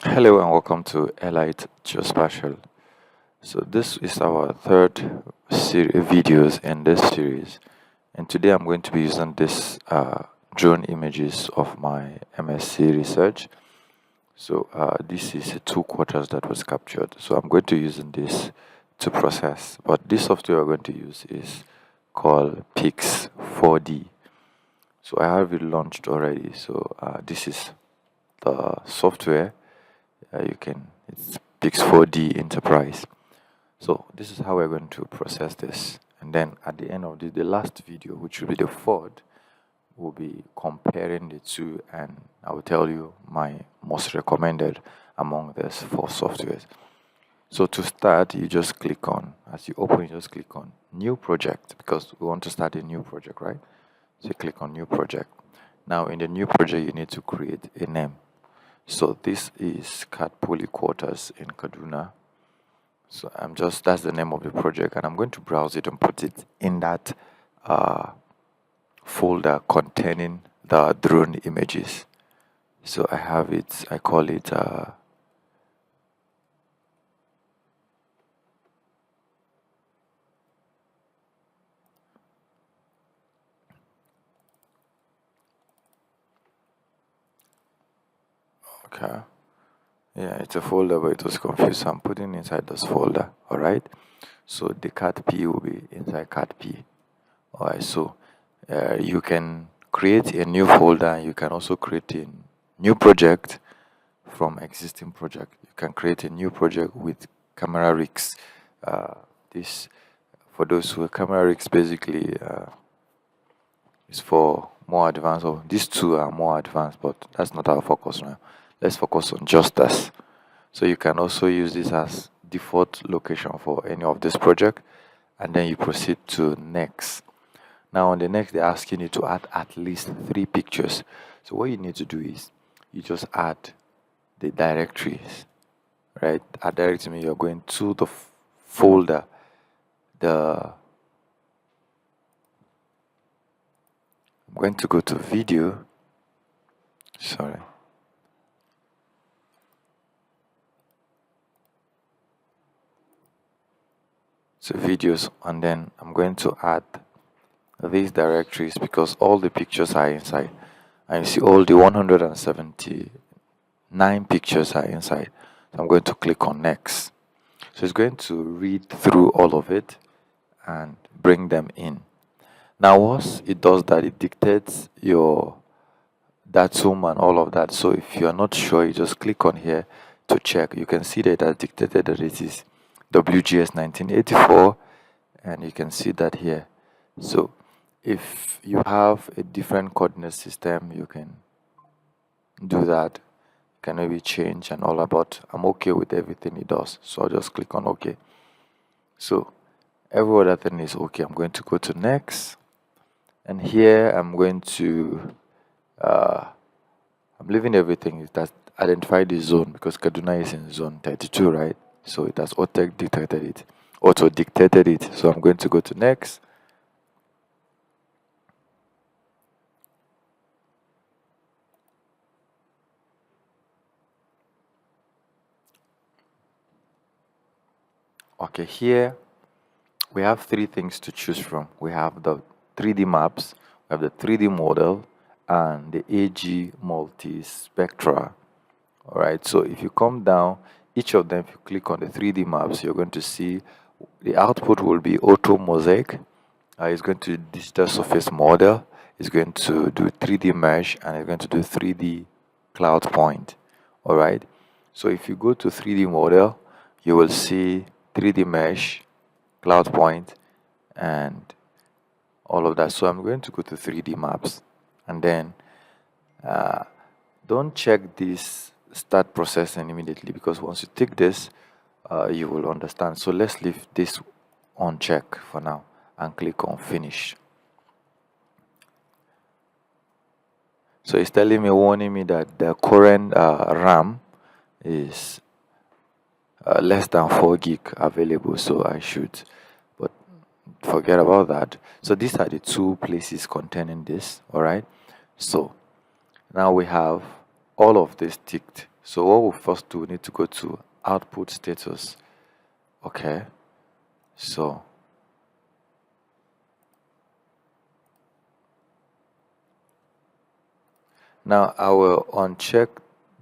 Hello and welcome to Elite Geospatial. So this is our third videos in this series, and today I'm going to be using this drone images of my MSc research. So this is 2 quarters that was captured. So I'm going to using this to process, but this software we're going to use is called Pix4D. So I have it launched already. So this is the software. It's Pix4D Enterprise. So this is how we're going to process this, and then at the end of the last video, which will be the fourth, we'll be comparing the two, and I will tell you my most recommended among these 4 softwares. So to start, you just click on, as you open, you just click on new project, because we want to start a new project, right? So you click on new project. Now in the new project, you need to create a name. So this is Katpoli Quarters in Kaduna. So that's the name of the project, and I'm going to browse it and put it in that folder containing the drone images. So I have it, I call it okay. Yeah, it's a folder, but it was confused, so I'm putting inside this folder. All right. So the cat P will be inside cat P. All right. So you can create a new folder, and you can also create a new project from existing project. You can create a new project with camera rigs. This, for those who are camera rigs, basically is for more advanced. Or these two are more advanced, but that's not our focus now. Let's focus on just this. So you can also use this as default location for any of this project, and then you proceed to next. Now on the next, they're asking you to add at least 3 pictures. So what you need to do is you just add the directories, right? Add directory means you're going to the folder, I'm going to go to video. Sorry. So videos, and then I'm going to add these directories because all the pictures are inside, and you see all the 179 pictures are inside. So I'm going to click on next. So it's going to read through all of it and bring them in. Now once it does that, it dictates your datum and all of that. So if you are not sure, you just click on here to check. You can see that it has dictated that it is WGS 1984, and you can see that here. So if you have a different coordinate system, you can do that. You can maybe change and all about. I'm okay with everything it does, so I'll just click on OK. So every other thing is okay. I'm going to go to next, and here I'm going to I'm leaving everything. It has identified the zone because Kaduna is in zone 32, right? So it has auto dictated it. So I'm going to go to next. Okay, here we have 3 things to choose from. We have the 3D maps, we have the 3D model, and the AG multispectra. All right, so if you come down, each of them, if you click on the 3D maps, you're going to see the output will be orthomosaic. It's going to do digital surface model. It's going to do 3D mesh, and it's going to do 3D cloud point. All right, so if you go to 3D model, you will see 3D mesh, cloud point, and all of that. So I'm going to go to 3D maps, and then don't check this start processing immediately, because once you take this, you will understand. So let's leave this on check for now and click on finish. So it's telling me, warning me that the current RAM is less than 4 gig available, so I should, but forget about that. So these are the 2 places containing this. All right, so now we have all of this ticked. So what we'll first do, we need to go to output status. Okay, so now I will uncheck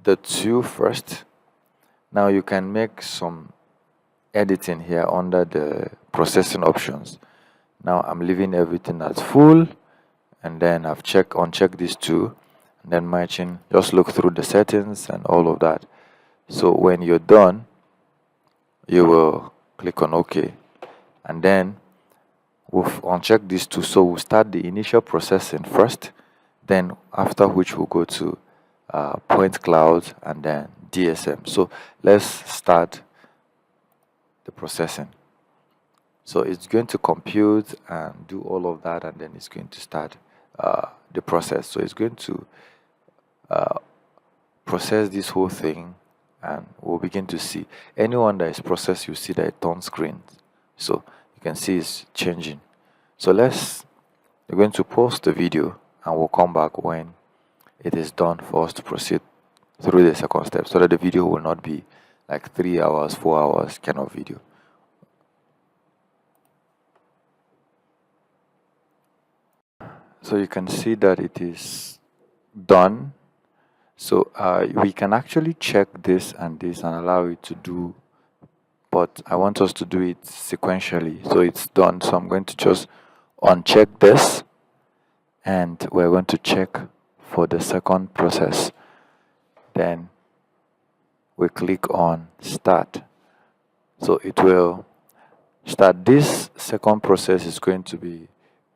the 2 first. Now you can make some editing here under the processing options. Now I'm leaving everything as full, and then I've unchecked these 2, and then matching. Just look through the settings and all of that. So when you're done, you will click on OK, and then we'll uncheck these 2. So we'll start the initial processing first, then after which we'll go to point cloud and then DSM. So let's start the processing. So it's going to compute and do all of that, and then it's going to start the process. So it's going to process this whole thing, and we'll begin to see anyone that is processed. You see that it turns green, so you can see it's changing. So we're going to pause the video, and we'll come back when it is done for us to proceed through the second step, so that the video will not be like 3 hours, 4 hours kind of video. So you can see that it is done. So we can actually check this and allow it to do, but I want us to do it sequentially. So it's done. So I'm going to just uncheck this, and we're going to check for the second process. Then we click on start. So it will start. This second process is going to be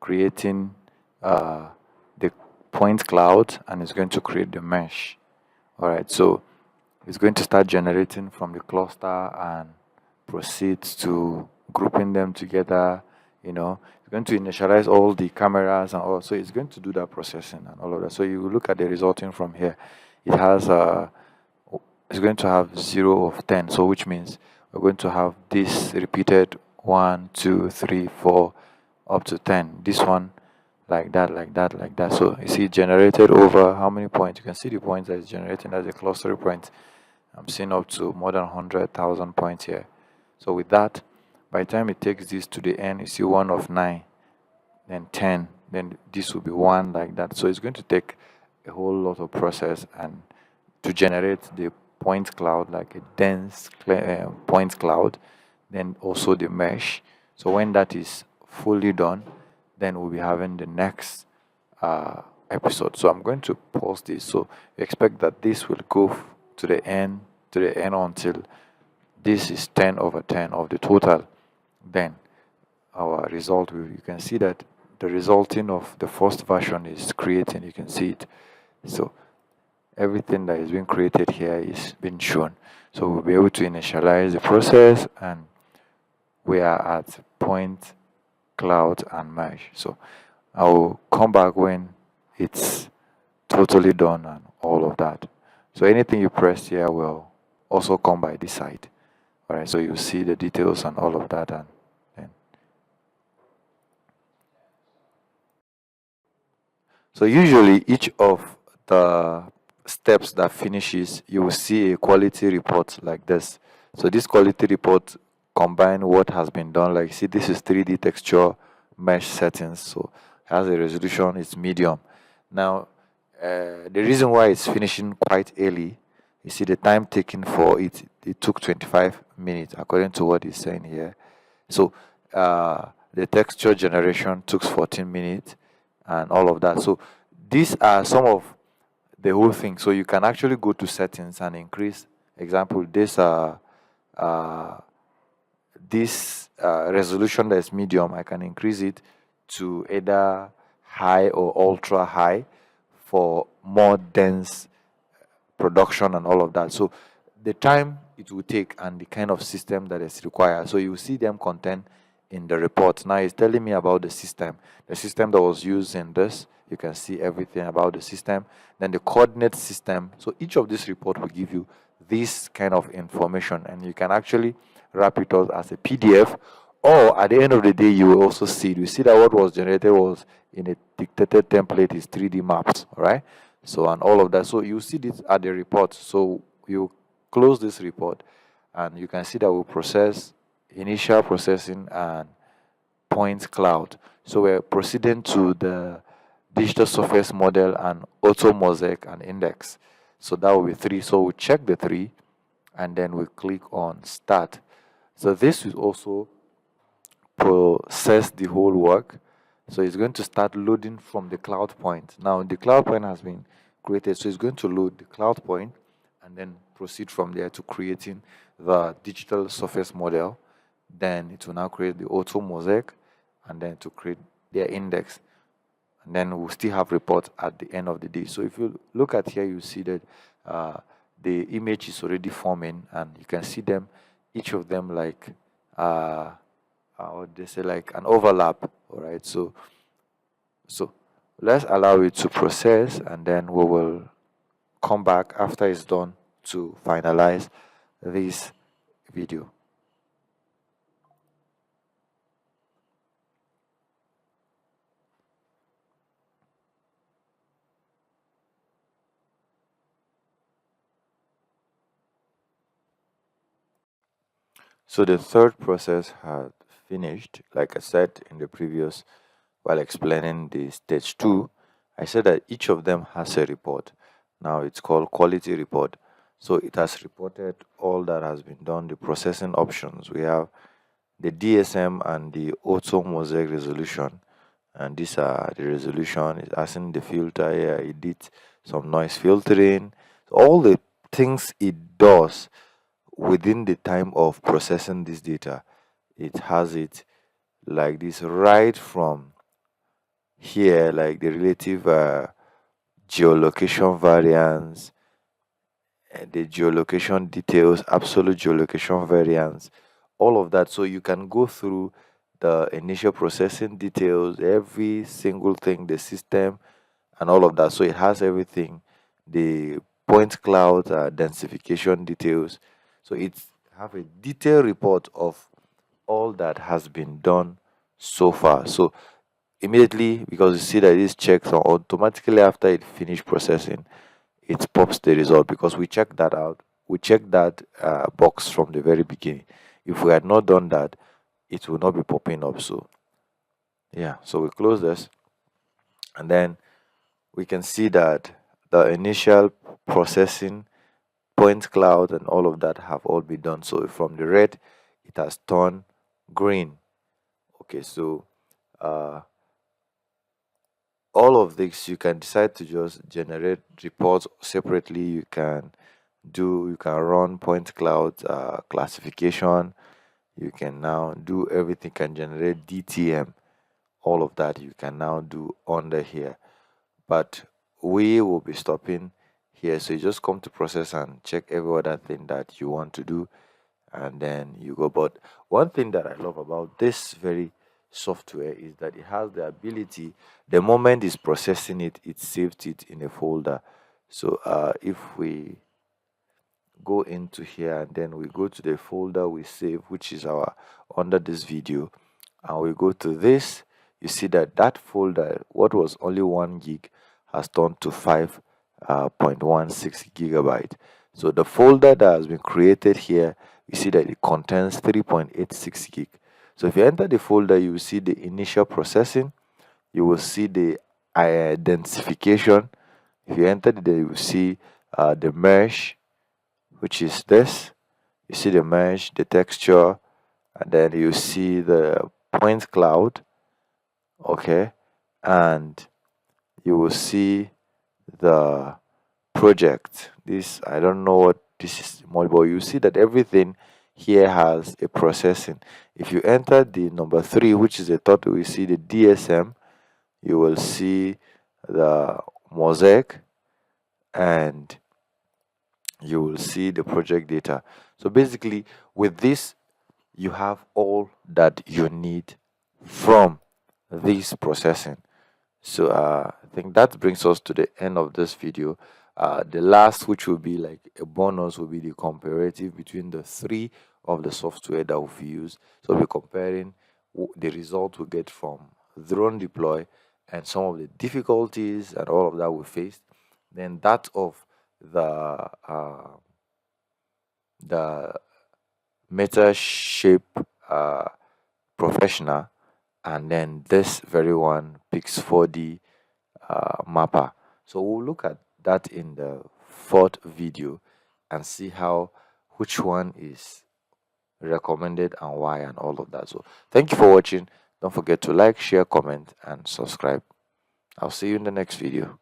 creating the point cloud, and it's going to create the mesh. All right, so it's going to start generating from the cluster and proceeds to grouping them together. It's going to initialize all the cameras and all. So it's going to do that processing and all of that. So you look at the resulting from here. It has it's going to have 0 of 10. So which means we're going to have this repeated 1, 2, 3, 4 up to 10. This one like that, like that, like that. So you see, generated over how many points? You can see the points that is generating as a cluster point. I'm seeing up to more than 100,000 points here. So with that, by the time it takes this to the end, you see 1 of 9, then 10, then this will be 1 like that. So it's going to take a whole lot of process and to generate the point cloud, like a dense point cloud, then also the mesh. So when that is fully done, then we'll be having the next episode. So I'm going to pause this. So you expect that this will go to the end until this is 10 over 10 of the total. Then our result you can see that the resulting of the first version is creating. You can see it. So everything that is being created here is being shown. So we'll be able to initialize the process, and we are at point cloud and mesh. So I will come back when it's totally done and all of that. So anything you press here will also come by this side. All right, so you see the details and all of that, and then so usually each of the steps that finishes, you will see a quality report like this. So this quality report combine what has been done. Like, see, this is 3D texture mesh settings, so has a resolution, it's medium. Now the reason why it's finishing quite early, you see the time taken for it took 25 minutes according to what he's saying here. So the texture generation took 14 minutes and all of that. So these are some of the whole thing. So you can actually go to settings and increase, example, this resolution that is medium, I can increase it to either high or ultra high for more dense production and all of that. So the time it will take and the kind of system that is required. So you see them content in the report. Now it's telling me about the system that was used in this. You can see everything about the system. Then the coordinate system. So each of this report will give you this kind of information, and you can actually wrap it up as a PDF, or at the end of the day you will also see it. You see that what was generated was in a dictated template, is 3D mapped, all right? So and all of that. So you see this at the report. So you close this report, and you can see that we process initial processing and point cloud. So we're proceeding to the digital surface model and orthomosaic and index. So that will be 3. So we check the 3 and then we click on start. So this will also process the whole work. So it's going to start loading from the cloud point. Now the cloud point has been created, so it's going to load the cloud point and then proceed from there to creating the digital surface model. Then it will now create the orthomosaic and then to create their index, and then we'll still have reports at the end of the day. So if you look at here, you see that the image is already forming, and you can see them, each of them, like what they say, like an overlap. All right, so let's allow it to process, and then we will come back after it's done to finalize this video. So the third process had finished. Like I said in the previous, while explaining the stage 2, I said that each of them has a report. Now it's called quality report. So it has reported all that has been done, the processing options. We have the DSM and the auto mosaic resolution. And these are the resolution. It's asking the filter here, it did some noise filtering. So all the things it does within the time of processing this data, it has it like this right from here, like the relative geolocation variance, the geolocation details, absolute geolocation variance, all of that. So you can go through the initial processing details, every single thing, the system, and all of that. So it has everything, the point cloud densification details. So it have a detailed report of all that has been done so far. So immediately, because you see that this checks automatically after it finished processing, it pops the result, because we checked that out. We checked that box from the very beginning. If we had not done that, it will not be popping up. So yeah, so we close this, and then we can see that the initial processing, point cloud, and all of that have all been done. So from the red, it has turned green. Okay, so all of this, you can decide to just generate reports separately. You can run point cloud classification. You can now do everything, can generate DTM. All of that you can now do under here, but we will be stopping here. So you just come to process and check every other thing that you want to do, and then you go. But one thing that I love about this very software is that it has the ability, the moment it's processing it, it saves it in a folder. So if we go into here and then we go to the folder we save, which is our under this video, and we go to this, you see that that folder, what was only 1 gig, has turned to 5.16 gigabyte. So the folder that has been created here, you see that it contains 3.86 gig. So if you enter the folder, you will see the initial processing, you will see the identification. If you enter there, you will see the mesh, which is this. You see the mesh, the texture, and then you see the point cloud. Okay, and you will see the project. This, I don't know what this is, but you see that everything here has a processing. If you enter the number 3, which is the thought, we see the DSM, you will see the mosaic, and you will see the project data. So basically, with this, you have all that you need from this processing. So I think that brings us to the end of this video. The last, which will be like a bonus, will be the comparative between the 3 of the software that we've used. So we're comparing the result we get from DroneDeploy and some of the difficulties and all of that we faced. Then that of the the Metashape Professional, and then this very one, Pix4D mapper. So we'll look at that in the fourth video and see how which one is recommended and why and all of that. So thank you for watching. Don't forget to like, share, comment, and subscribe. I'll see you in the next video.